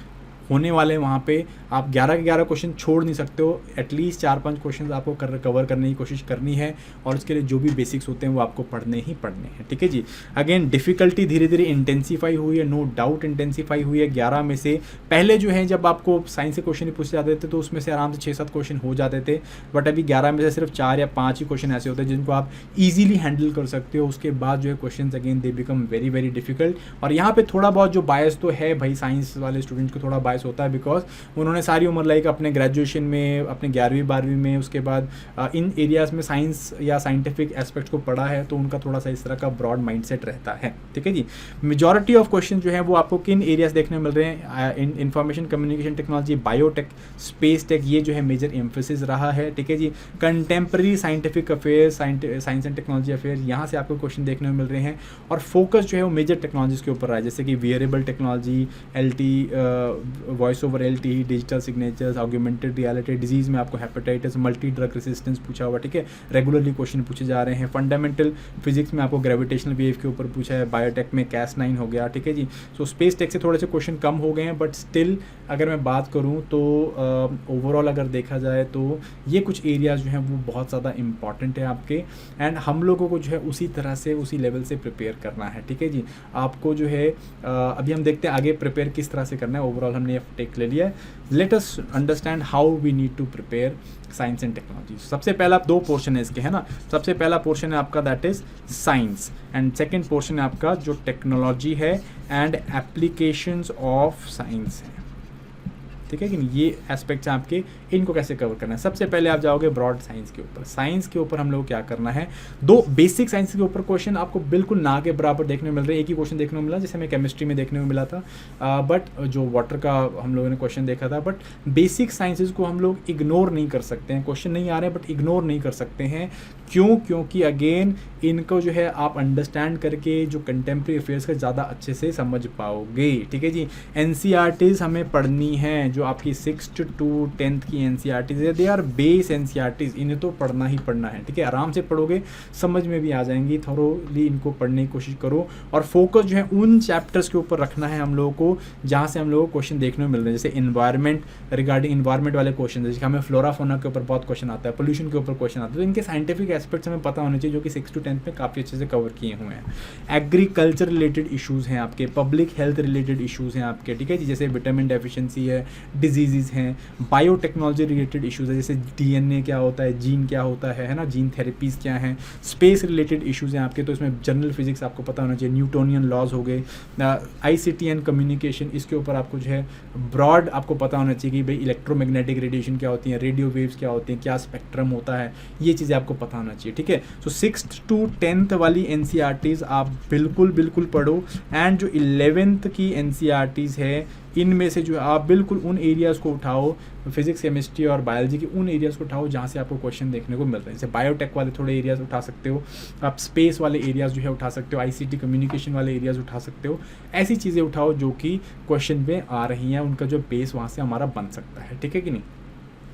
होने वाले वहाँ पे आप 11 के 11 क्वेश्चन छोड़ नहीं सकते हो। एटलीस्ट 4-5 क्वेश्चन आपको कवर करने की कोशिश करनी है, और उसके लिए जो भी बेसिक्स होते हैं वो आपको पढ़ने ही पढ़ने हैं, ठीक है जी। अगेन डिफ़िकल्टी धीरे धीरे इंटेंसीफाई हुई है, नो डाउट इंटेंसीफाई हुई है। 11 में से पहले जो है जब आपको साइंस के क्वेश्चन पूछे जाते थे तो उसमें से आराम से 6-7 क्वेश्चन हो जाते थे, बट अभी 11 में से सिर्फ 4 या 5 ही क्वेश्चन ऐसे होते हैं जिनको आप ईजिली हैंडल कर सकते हो। उसके बाद जो है question again they become very very difficult. और यहाँ पे थोड़ा बहुत जो बायस तो है भाई, साइंस वाले स्टूडेंट को थोड़ा बायस होता है, बिकॉज उन्होंने सारी उम्र लाइक अपने ग्रेजुएशन में, अपने 11वीं-12वीं में, उसके बाद इन एरियाज़ में साइंस या साइंटिफिक एस्पेक्ट को पढ़ा है, तो उनका थोड़ा सा इस तरह का ब्रॉड माइंडसेट रहता है, ठीक है जी। मेजॉरिटी ऑफ क्वेश्चन जो है वो आपको किन एरियाज देखने मिल रहे हैं? Information communication technology, biotech, space tech, ये जो है मेजर एम्फेसिस रहा है, ठीक है जी। Contemporary scientific affairs, science and technology affair, यहाँ से आपको क्वेश्चन देखने को मिल रहे हैं। और फोकस जो है वो मेजर टेक्नोलॉजीज़ के ऊपर रहा है, जैसे कि wearable technology, LT, voice over LT, digital signatures, augmented reality, disease में आपको हेपेटाइटिस, मल्टी ड्रग रेसिस्टेंस पूछा हुआ, ठीक है। रेगुलरली क्वेश्चन पूछे जा रहे हैं। फंडामेंटल फिजिक्स में आपको ग्रेविटेशनल वेव के ऊपर पूछा है। बायोटेक में Cas9 हो गया, ठीक है जी। सो स्पेस टेक से थोड़े से क्वेश्चन कम हो गए हैं, बट स्टिल अगर मैं बात करूँ तो ओवरऑल अगर देखा जाए तो ये कुछ एरियाज जो हैं वो बहुत ज़्यादा इंपॉर्टेंट है आपके, एंड हम लोगों को जो है उसी तरह से उसी लेवल से प्रिपेयर करना है, ठीक है जी। आपको जो है अभी हम देखते हैं आगे प्रिपेयर किस तरह से करना है। ओवरऑल हमने ये टेक ले लिया है। Let us understand how we need to prepare science and technology. सबसे पहला 2 पोर्शन है इसके, है ना। सबसे पहला पोर्शन है आपका that is science, and second portion है आपका जो टेक्नोलॉजी है एंड एप्लीकेशंस ऑफ साइंस है, ठीक है कि नहीं। ये एस्पेक्ट्स हैं आपके, इनको कैसे कवर करना है। सबसे पहले आप जाओगे ब्रॉड साइंस के ऊपर। साइंस के ऊपर हम लोग क्या करना है, 2 बेसिक साइंस के ऊपर क्वेश्चन आपको बिल्कुल ना के बराबर देखने को मिल रहे हैं। एक ही क्वेश्चन देखने को मिला जैसे हमें केमिस्ट्री में देखने को मिला था, बट जो वाटर का हम लोगों ने क्वेश्चन देखा था। बट बेसिक साइंसेज को हम लोग इग्नोर नहीं कर सकते हैं। क्वेश्चन नहीं आ रहे हैं बट इग्नोर नहीं कर सकते हैं, क्योंकि अगेन इनको जो है आप अंडरस्टैंड करके जो कंटेम्प्रेरी अफेयर्स का ज़्यादा अच्छे से समझ पाओगे, ठीक है जी। एनसीईआरटीज़ हमें पढ़नी है, जो आपकी 6th to 10th की एनसीईआरटीज़ है, दे आर बेस एनसीईआरटीज़, इन्हें तो पढ़ना ही पढ़ना है, ठीक है। आराम से पढ़ोगे, समझ में भी आ जाएंगी, थोरोली इनको पढ़ने की कोशिश करो और फोकस जो है उन चैप्टर्स के ऊपर रखना है हम लोगों को जहाँ से हम लोगों को क्वेश्चन देखने को मिल रहे हैं। जैसे इन्वायरमेंट, रिगार्डिंग इन्वायरमेंट वाले क्वेश्चन, जैसे हमें फ्लोरा फोना के ऊपर बहुत क्वेश्चन आता है, पोल्यूशन के ऊपर क्वेश्चन आता है, तो इनके साइंटिफिक एस्पेक्ट्स हमें पता होने चाहिए, जो कि 6 to 10th में काफ़ी अच्छे से कवर किए हुए हैं। एग्रीकल्चर रिलेटेड इशूज़ हैं आपके, पब्लिक हेल्थ रिलेटेड इशूज़ हैं आपके, ठीक है जी। जैसे विटामिन डेफिशिएंसी है, डिजीज़ हैं, बायोटेक्नोलॉजी रिलेटेड इशूज़ है, जैसे डीएनए क्या होता है, जीन क्या होता है ना, जीन थेरेपीज़ क्या हैं, स्पेस रिलेटेड इशूज़ हैं आपके, तो इसमें जनरल फिजिक्स आपको पता होना चाहिए, न्यूटोनियन लॉज हो गए, आईसीटी एंड कम्युनिकेशन, इसके ऊपर आपको जो है ब्रॉड आपको पता होना चाहिए कि भाई इलेक्ट्रोमैग्नेटिक रेडिएशन क्या होती है, रेडियो वेव्स क्या होती हैं, क्या स्पेक्ट्रम होता है, ये चीज़ें आपको पता होना चाहिए, ठीक है। सो 6th to 10th वाली एनसीईआरटीज़ आप बिल्कुल पढ़ो, एंड जो 11th की एनसीईआरटीज़ है इनमें से जो आप बिल्कुल उन एरियाज़ को उठाओ, फिजिक्स, केमिस्ट्री और बायोलॉजी के उन एरियाज़ को उठाओ जहाँ से आपको क्वेश्चन देखने को मिल रहे हैं। जैसे बायोटेक वाले थोड़े एरियाज़ उठा सकते हो आप, स्पेस वाले एरियाज़ जो है उठा सकते हो, आईसीटी कम्युनिकेशन वाले एरियाज़ उठा सकते हो। ऐसी चीज़ें उठाओ जो कि क्वेश्चन में आ रही हैं, उनका जो बेस वहाँ से हमारा बन सकता है, ठीक है कि नहीं।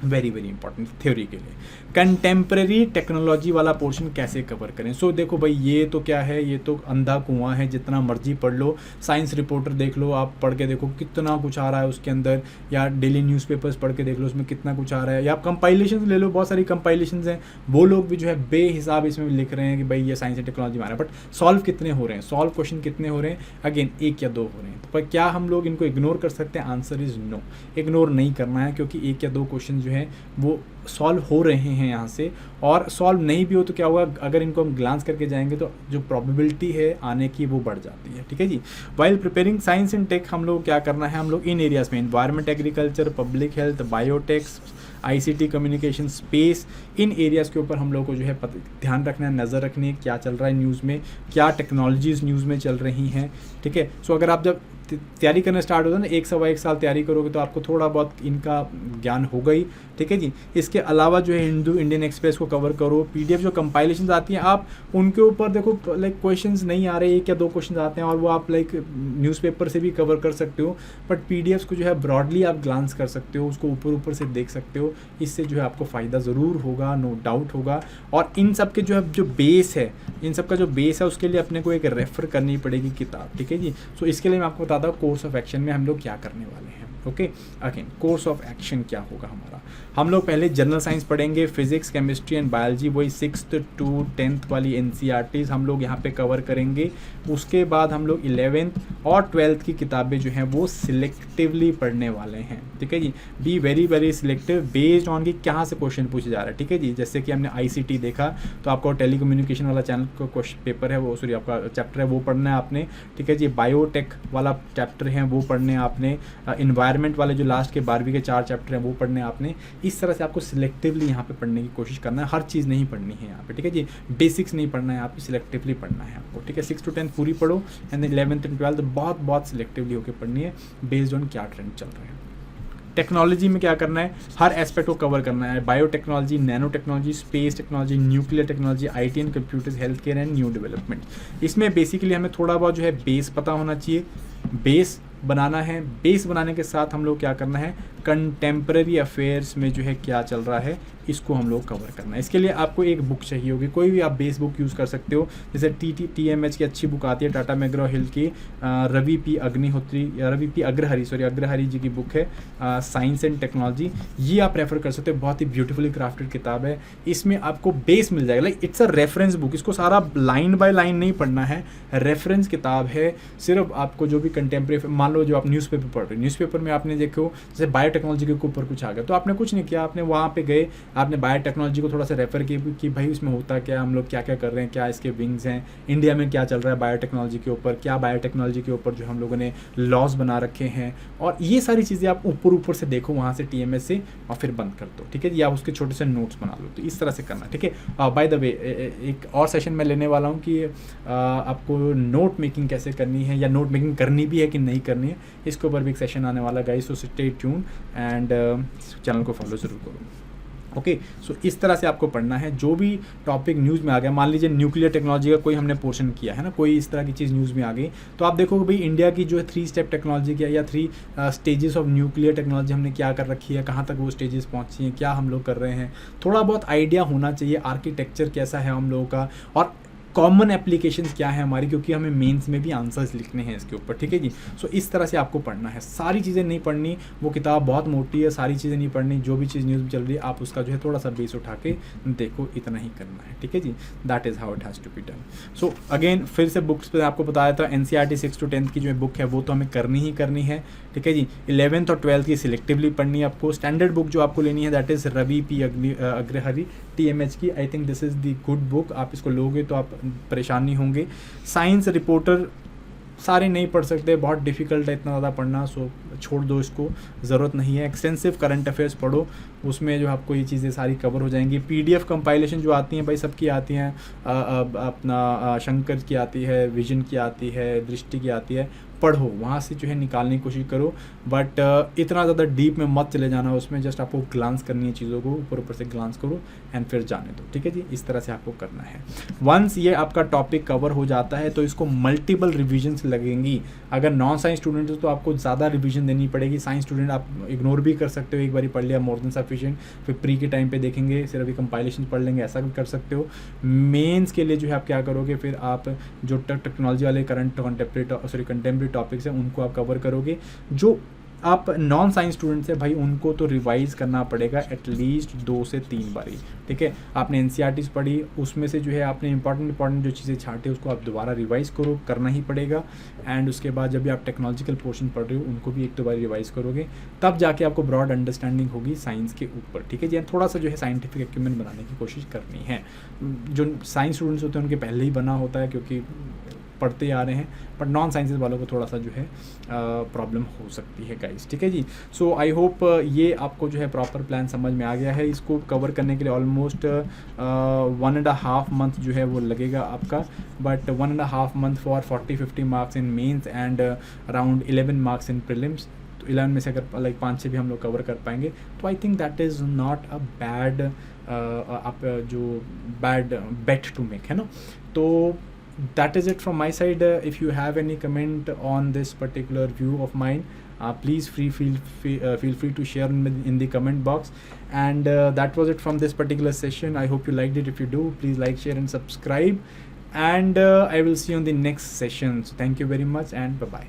वेरी इंपॉर्टेंट थ्योरी के लिए। कंटेम्प्रेरी टेक्नोलॉजी वाला पोर्शन कैसे कवर करें। सो देखो भाई, ये तो क्या है, ये तो अंधा कुआं है, जितना मर्जी पढ़ लो, साइंस रिपोर्टर देख लो, आप पढ़ के देखो कितना कुछ आ रहा है उसके अंदर, या डेली न्यूज़पेपर्स पढ़ के देख लो उसमें कितना कुछ आ रहा है, या आप कंपाइलेशन ले लो, बहुत सारी कंपाइलेशन हैं, वो लोग भी जो है बेहिसाब इसमें लिख रहे हैं कि भाई ये साइंस एंड टेक्नोलॉजी में आ रहा है, बट सॉल्व कितने हो रहे हैं, सॉल्व क्वेश्चन कितने हो रहे हैं, अगेन 1 या 2 हो रहे हैं। तो पर क्या हम लोग इनको इग्नोर कर सकते हैं? आंसर इज़ नो, इग्नोर नहीं करना है, क्योंकि 1 या 2 क्वेश्चन जो है वो सॉल्व हो रहे हैं यहाँ से, और सॉल्व नहीं भी हो तो क्या होगा, अगर इनको हम ग्लांस करके जाएंगे तो जो प्रोबेबिलिटी है आने की वो बढ़ जाती है, ठीक है जी। While preparing science and tech हम लोग क्या करना है, हम लोग इन एरियाज़ में environment, agriculture, public health, biotechs, ICT, communication, space, इन एरियाज़ के ऊपर हम लोग को जो है ध्यान रखना है, नज़र रखनी है क्या चल रहा है न्यूज़ में, क्या टेक्नोलॉजीज़ न्यूज़ में चल रही हैं, ठीक है। सो अगर आप जब तैयारी करना स्टार्ट होता है ना, 1 सवा 1 साल तैयारी करोगे तो आपको थोड़ा बहुत इनका ज्ञान होगा ही, ठीक है जी। इसके अलावा जो है हिंदू, इंडियन एक्सप्रेस को कवर करो, पीडीएफ जो कंपाइलेशंस आती हैं आप उनके ऊपर देखो, लाइक क्वेश्चंस नहीं आ रहे, 1 या 2 क्वेश्चंस आते हैं और वो आप लाइक न्यूज़पेपर से भी कवर कर सकते हो, बट पीडीएफ्स को जो है ब्रॉडली आप ग्लांस कर सकते हो, उसको ऊपर से देख सकते हो, इससे जो है आपको फ़ायदा ज़रूर होगा, नो डाउट होगा। और इन सब के जो है जो बेस है, इन सब का जो बेस है उसके लिए अपने को एक रेफ़र करनी पड़ेगी किताब, ठीक है जी। सो इसके लिए मैं आपको बताता हूँ कोर्स ऑफ एक्शन में हम लोग क्या करने वाले हैं, okay. Again course of action क्या होगा हमारा, हम लोग पहले जनरल साइंस पढ़ेंगे, फिजिक्स, केमिस्ट्री एंड बायोलॉजी, वही 6th to 10th वाली एनसीईआरटीज़ हम लोग यहाँ पे कवर करेंगे। उसके बाद हम लोग 11th और 12th की किताबें जो हैं वो सिलेक्टिवली पढ़ने वाले हैं, ठीक है जी। Be very selective based on कि कहाँ से क्वेश्चन पूछे जा रहा है, ठीक है जी। जैसे कि हमने आईसीटी देखा तो आपको टेलीकम्युनिकेशन वाला चैनल का क्वेश्चन पेपर है वो, सॉरी आपका चैप्टर है वो पढ़ना है आपने, ठीक है जी। बायोटेक वाला चैप्टर है वो पढ़ने आपने, इन्वायरमेंट वाले जो लास्ट के 12वीं के 4 चैप्टर हैं वो पढ़ने आपने। इस तरह से आपको सिलेक्टिवली यहाँ पे पढ़ने की कोशिश करना है, हर चीज़ नहीं पढ़नी है यहाँ पे, ठीक है जी। बेसिक्स नहीं पढ़ना है, आप सिलेक्टिवली पढ़ना है आपको, ठीक है। 6 to 10 पूरी पढ़ो, एंड 11th and 12th बहुत सिलेक्टिवली होकर पढ़नी है, बेस्ड ऑन क्या ट्रेंड चल रहा है। टेक्नोलॉजी में क्या करना है, हर एस्पेक्ट को कवर करना है, bio technology, nano technology, space technology, nuclear technology, IT and computers, health care and new development. इसमें बेसिकली हमें थोड़ा बहुत जो है बेस पता होना चाहिए, बेस बनाना है। बेस बनाने के साथ हम लोग क्या करना है, कंटेम्प्रेरी अफेयर्स में जो है क्या चल रहा है इसको हम लोग कवर करना है। इसके लिए आपको एक बुक चाहिए होगी, कोई भी आप बेस बुक यूज़ कर सकते हो, जैसे TMH की अच्छी बुक आती है, टाटा मैग्रो हिल की रवि पी अग्रहरी जी की बुक है साइंस एंड टेक्नोलॉजी, ये आप रेफर कर सकते हो, बहुत ही ब्यूटीफुली क्राफ्टेड किताब है। इसमें आपको बेस मिल जाएगा, like it's a reference book, इसको सारा लाइन बाय लाइन नहीं पढ़ना है, रेफरेंस किताब है। सिर्फ आपको जो भी कंटेम्प्रेरी, मान लो जो आप न्यूज़पेपर पढ़ रहे हो, न्यूज़पेपर में आपने देखो जैसे बायोटेक्नोलॉजी के ऊपर कुछ आ गया, तो आपने कुछ नहीं किया, आपने वहाँ पे गए, आपने बायोटेक्नोलॉजी को थोड़ा सा रेफर किया कि भाई उसमें होता क्या, हम लोग क्या क्या कर रहे हैं, क्या इसके विंग्स हैं, इंडिया में क्या चल रहा है बायोटेक्नोलॉजी के ऊपर, क्या बायोटेक्नोलॉजी के ऊपर जो हम लोगों ने लॉज बना रखे हैं, और ये सारी चीज़ें आप ऊपर से देखो वहाँ से TMS से, और फिर बंद कर दो, ठीक है जी। आप उसके छोटे से नोट्स बना लो, तो इस तरह से करना, ठीक है। बाय द वे एक और सेशन में लेने वाला हूँ कि आपको नोट मेकिंग कैसे करनी है, या नोट मेकिंग करनी भी है कि नहीं करनी है, इसके ऊपर भी एक सेशन आने वाला guys, so stay tune and channel को फॉलो ज़रूर करो। ओके सो इस तरह से आपको पढ़ना है। जो भी टॉपिक न्यूज़ में आ गया, मान लीजिए न्यूक्लियर टेक्नोलॉजी का कोई हमने पोर्शन किया है ना, कोई इस तरह की चीज़ न्यूज़ में आ गई, तो आप देखोगे भाई इंडिया की जो है 3 स्टेप टेक्नोलॉजी क्या या 3 स्टेजेस ऑफ न्यूक्लियर टेक्नोलॉजी हमने क्या कर रखी है, कहाँ तक वो स्टेजेस पहुँची हैं, क्या हम लोग कर रहे हैं, थोड़ा बहुत आइडिया होना चाहिए, आर्किटेक्चर कैसा है हम लोगों का, और कॉमन एप्लीकेशंस क्या है हमारी, क्योंकि हमें मेंस में भी आंसर्स लिखने हैं इसके ऊपर, ठीक है जी। सो इस तरह से आपको पढ़ना है, सारी चीज़ें नहीं पढ़नी, वो किताब बहुत मोटी है, सारी चीज़ें नहीं पढ़नी, जो भी चीज़ न्यूज़ में चल रही है आप उसका जो है थोड़ा सा बेस उठा के देखो, इतना ही करना है, ठीक है जी। That is how it has to be done. So again फिर से बुक्स पे आपको बताया था, NCERT 6 to 10 की जो बुक है वो तो हमें करनी ही करनी है, ठीक है जी। 11th और 12th की सिलेक्टिवली पढ़नी है आपको। स्टैंडर्ड बुक जो आपको लेनी है that is Ravi P Agrahari TMH की, I think this is the good book. आप इसको लोगे तो आप परेशान नहीं होंगे। साइंस रिपोर्टर सारे नहीं पढ़ सकते, बहुत डिफ़िकल्ट है इतना ज़्यादा पढ़ना, सो छोड़ दो इसको, ज़रूरत नहीं है। एक्सटेंसिव करंट अफेयर्स पढ़ो, उसमें जो आपको ये चीज़ें सारी कवर हो जाएंगी। PDF कंपाइलेशन जो आती हैं भाई सबकी आती हैं, अपना शंकर की आती है, विजन की आती है, दृष्टि की आती है, पढ़ो वहाँ से जो है निकालने की कोशिश करो, बट इतना ज़्यादा डीप में मत चले जाना उसमें, जस्ट आपको ग्लांस करनी है चीज़ों को, ऊपर ऊपर से ग्लांस करो एंड फिर जाने दो, ठीक है जी। इस तरह से आपको करना है। वंस ये आपका टॉपिक कवर हो जाता है तो इसको मल्टीपल रिविजन्स लगेंगी। अगर नॉन साइंस स्टूडेंट हो तो आपको ज़्यादा रिविजन देनी पड़ेगी, साइंस स्टूडेंट आप इग्नोर भी कर सकते हो, एक बार पढ़ लिया मोर देन सफिशिएंट, फिर प्री के टाइम पे देखेंगे, सिर्फ अभी कंपाइलेशन पढ़ लेंगे, ऐसा भी कर सकते हो। मेंस के लिए जो है आप क्या करोगे, फिर आप जो टेक्नोलॉजी वाले करंट कंटेम्प्रेरी टॉपिक्स हैं उनको आप कवर करोगे। जो आप नॉन साइंस स्टूडेंट्स हैं भाई उनको तो रिवाइज करना पड़ेगा एटलीस्ट 2 से 3 बारी, ठीक है। आपने NCERTs पढ़ी, उसमें से जो है आपने इंपॉर्टेंट जो चीज़ें छाँटी उसको आप दोबारा रिवाइज करो, करना ही पड़ेगा। एंड उसके बाद जब भी आप टेक्नोलॉजिकल पोर्शन पढ़ रहे हो उनको भी 1-2 बार रिवाइज करोगे, तब जाके आपको ब्रॉड अंडरस्टैंडिंग होगी साइंस के ऊपर, ठीक है जी। थोड़ा सा जो है साइंटिफिक एक्यूमेंट बनाने की कोशिश करनी है। जो साइंस स्टूडेंट्स होते हैं उनके पहले ही बना होता है क्योंकि पढ़ते आ रहे हैं, बट नॉन साइंसेज वालों को थोड़ा सा जो है प्रॉब्लम हो सकती है गाइस, ठीक है जी। सो आई होप ये आपको जो है प्रॉपर प्लान समझ में आ गया है। इसको कवर करने के लिए ऑलमोस्ट 1.5 मंथ जो है वो लगेगा आपका, but 1.5 month for 40-50 marks in mains and around 11 marks in prelims. तो 11 में से अगर लाइक 5-6 भी हम लोग कवर कर पाएंगे तो I think that is not a bad आप जो बैड बेट टू मेक है ना। तो that is it from my side. If you have any comment on this particular view of mine, please feel free to share in the comment box. And that was it from this particular session. I hope you liked it. If you do, please like, share and subscribe, and I will see you on the next session. So thank you very much and bye bye.